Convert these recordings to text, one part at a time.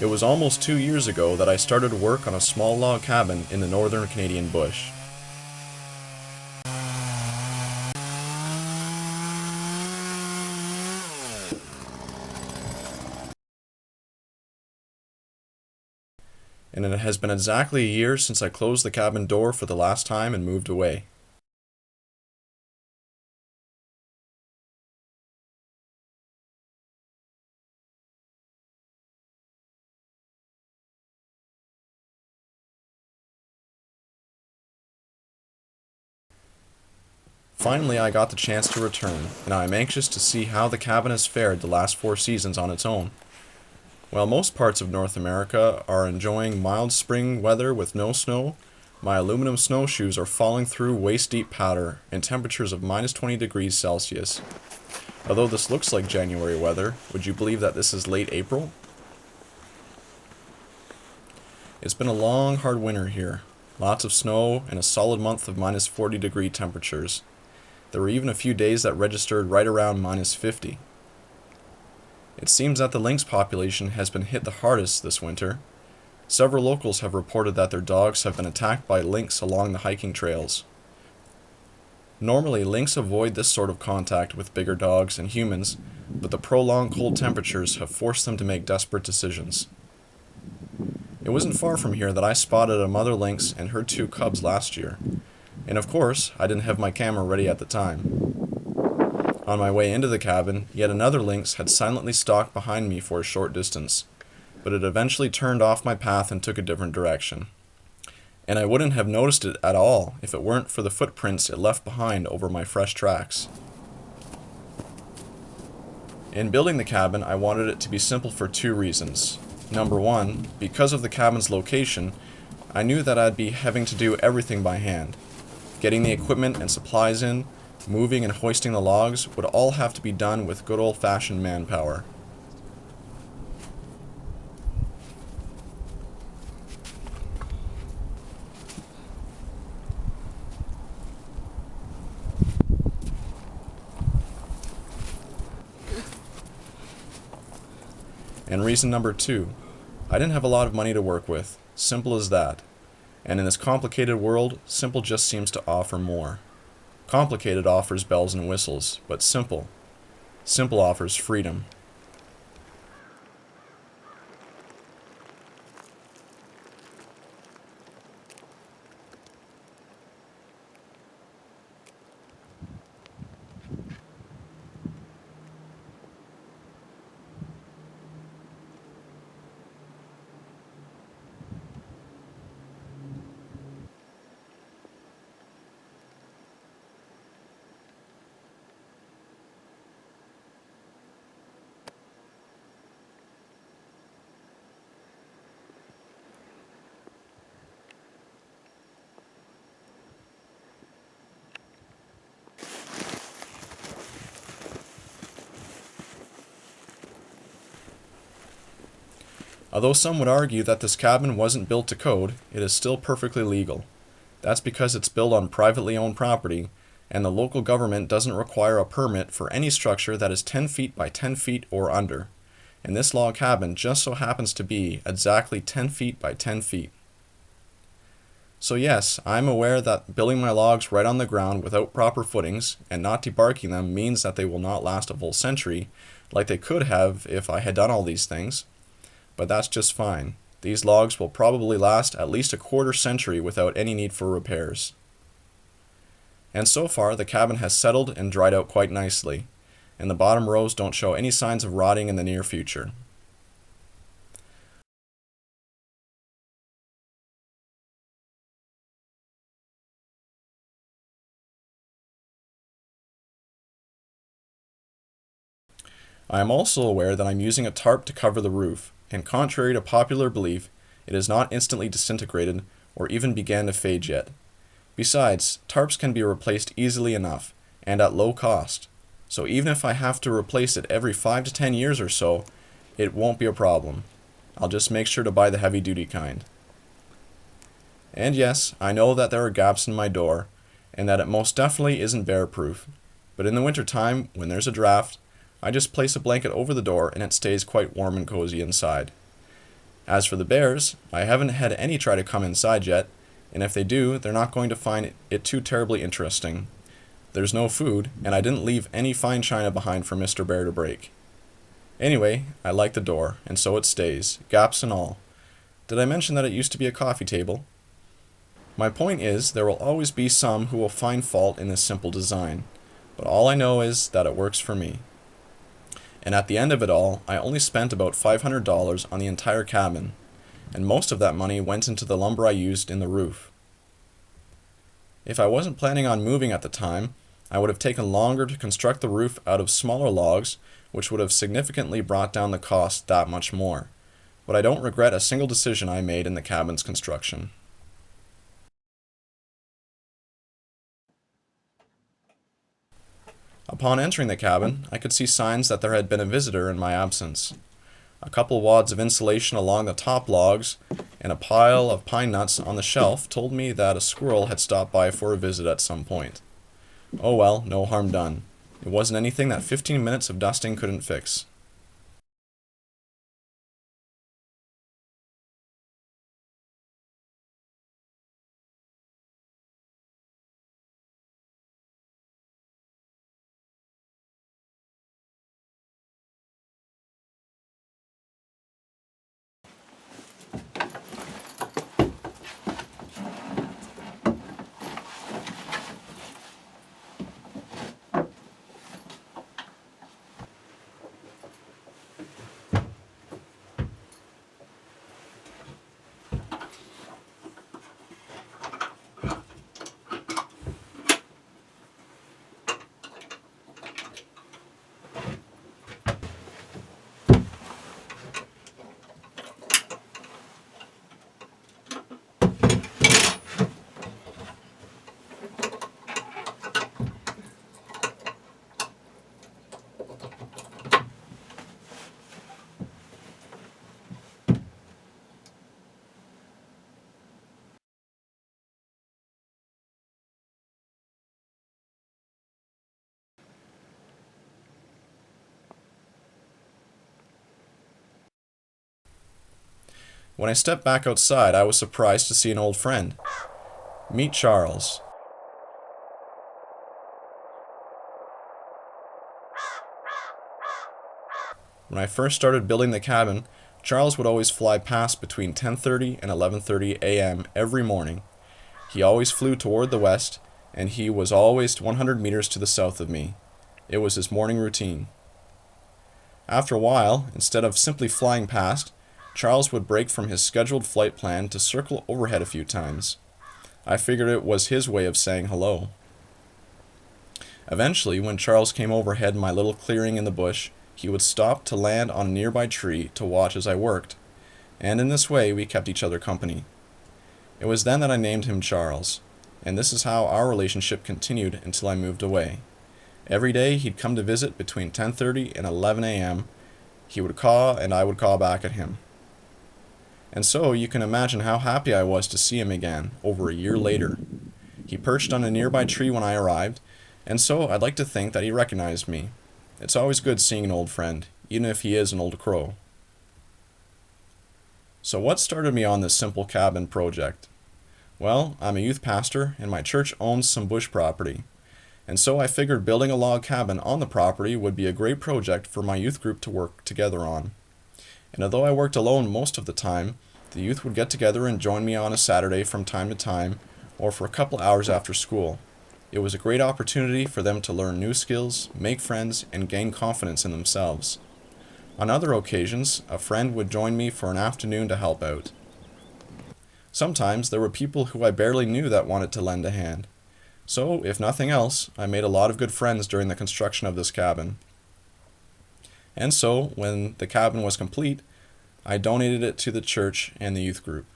It was almost 2 years ago that I started work on a small log cabin in the northern Canadian bush. And it has been exactly a year since I closed the cabin door for the last time and moved away. Finally, I got the chance to return, and I am anxious to see how the cabin has fared the last 4 seasons on its own. While most parts of North America are enjoying mild spring weather with no snow, my aluminum snowshoes are falling through waist-deep powder in temperatures of minus 20 degrees Celsius. Although this looks like January weather, would you believe that this is late April? It's been a long, hard winter here. Lots of snow and a solid month of minus 40 degree temperatures. There were even a few days that registered right around minus 50. It seems that the lynx population has been hit the hardest this winter. Several locals have reported that their dogs have been attacked by lynx along the hiking trails. Normally, lynx avoid this sort of contact with bigger dogs and humans, but the prolonged cold temperatures have forced them to make desperate decisions. It wasn't far from here that I spotted a mother lynx and her 2 cubs last year. And of course, I didn't have my camera ready at the time. On my way into the cabin, yet another lynx had silently stalked behind me for a short distance, but it eventually turned off my path and took a different direction. And I wouldn't have noticed it at all if it weren't for the footprints it left behind over my fresh tracks. In building the cabin, I wanted it to be simple for 2 reasons. Number 1, because of the cabin's location, I knew that I'd be having to do everything by hand. Getting the equipment and supplies in, moving and hoisting the logs would all have to be done with good old-fashioned manpower. And reason number 2, I didn't have a lot of money to work with. Simple as that. And in this complicated world, simple just seems to offer more. Complicated offers bells and whistles, but simple offers freedom. Although some would argue that this cabin wasn't built to code, it is still perfectly legal. That's because it's built on privately owned property, and the local government doesn't require a permit for any structure that is 10 feet by 10 feet or under. And this log cabin just so happens to be exactly 10 feet by 10 feet. So yes, I'm aware that building my logs right on the ground without proper footings and not debarking them means that they will not last a full century, like they could have if I had done all these things. But that's just fine. These logs will probably last at least a quarter century without any need for repairs. And so far, the cabin has settled and dried out quite nicely, and the bottom rows don't show any signs of rotting in the near future. I am also aware that I'm using a tarp to cover the roof, and contrary to popular belief, it is not instantly disintegrated or even began to fade yet. Besides, tarps can be replaced easily enough, and at low cost, so even if I have to replace it every 5 to 10 years or so, it won't be a problem. I'll just make sure to buy the heavy-duty kind. And yes, I know that there are gaps in my door, and that it most definitely isn't bear-proof, but in the wintertime, when there's a draft, I just place a blanket over the door and it stays quite warm and cozy inside. As for the bears, I haven't had any try to come inside yet, and if they do, they're not going to find it too terribly interesting. There's no food, and I didn't leave any fine china behind for Mr. Bear to break. Anyway, I like the door, and so it stays, gaps and all. Did I mention that it used to be a coffee table? My point is, there will always be some who will find fault in this simple design, but all I know is that it works for me. And at the end of it all, I only spent about $500 on the entire cabin, and most of that money went into the lumber I used in the roof. If I wasn't planning on moving at the time, I would have taken longer to construct the roof out of smaller logs, which would have significantly brought down the cost that much more. But I don't regret a single decision I made in the cabin's construction. Upon entering the cabin, I could see signs that there had been a visitor in my absence. A couple wads of insulation along the top logs and a pile of pine nuts on the shelf told me that a squirrel had stopped by for a visit at some point. Oh well, no harm done. It wasn't anything that 15 minutes of dusting couldn't fix. When I stepped back outside, I was surprised to see an old friend. Meet Charles. When I first started building the cabin, Charles would always fly past between 10:30 and 11:30 a.m. every morning. He always flew toward the west, and he was always 100 meters to the south of me. It was his morning routine. After a while, instead of simply flying past, Charles would break from his scheduled flight plan to circle overhead a few times. I figured it was his way of saying hello. Eventually, when Charles came overhead my little clearing in the bush, he would stop to land on a nearby tree to watch as I worked, and in this way we kept each other company. It was then that I named him Charles, and this is how our relationship continued until I moved away. Every day he'd come to visit between 10:30 and 11 a.m. He would caw and I would caw back at him. And so you can imagine how happy I was to see him again, over a year later. He perched on a nearby tree when I arrived, and so I'd like to think that he recognized me. It's always good seeing an old friend, even if he is an old crow. So what started me on this simple cabin project? Well, I'm a youth pastor, and my church owns some bush property. And so I figured building a log cabin on the property would be a great project for my youth group to work together on. And although I worked alone most of the time, the youth would get together and join me on a Saturday from time to time, or for a couple hours after school. It was a great opportunity for them to learn new skills, make friends, and gain confidence in themselves. On other occasions, a friend would join me for an afternoon to help out. Sometimes there were people who I barely knew that wanted to lend a hand. So, if nothing else, I made a lot of good friends during the construction of this cabin. And so, when the cabin was complete, I donated it to the church and the youth group.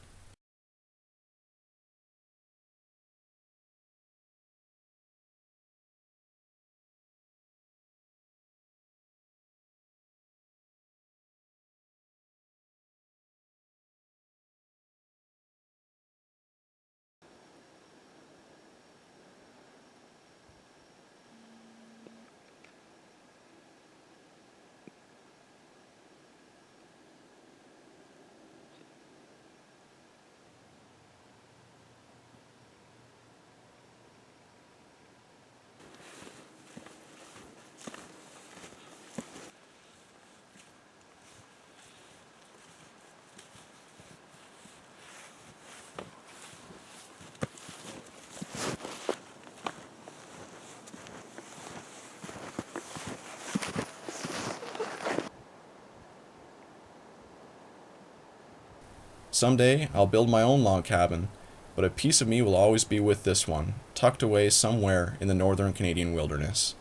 Someday I'll build my own log cabin, but a piece of me will always be with this one, tucked away somewhere in the northern Canadian wilderness.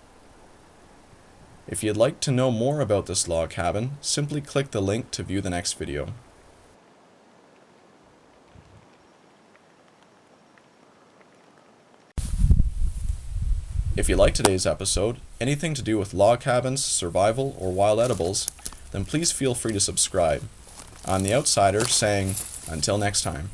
If you'd like to know more about this log cabin, simply click the link to view the next video. If you like today's episode, anything to do with log cabins, survival, or wild edibles, then please feel free to subscribe. I'm the Outsider saying, until next time.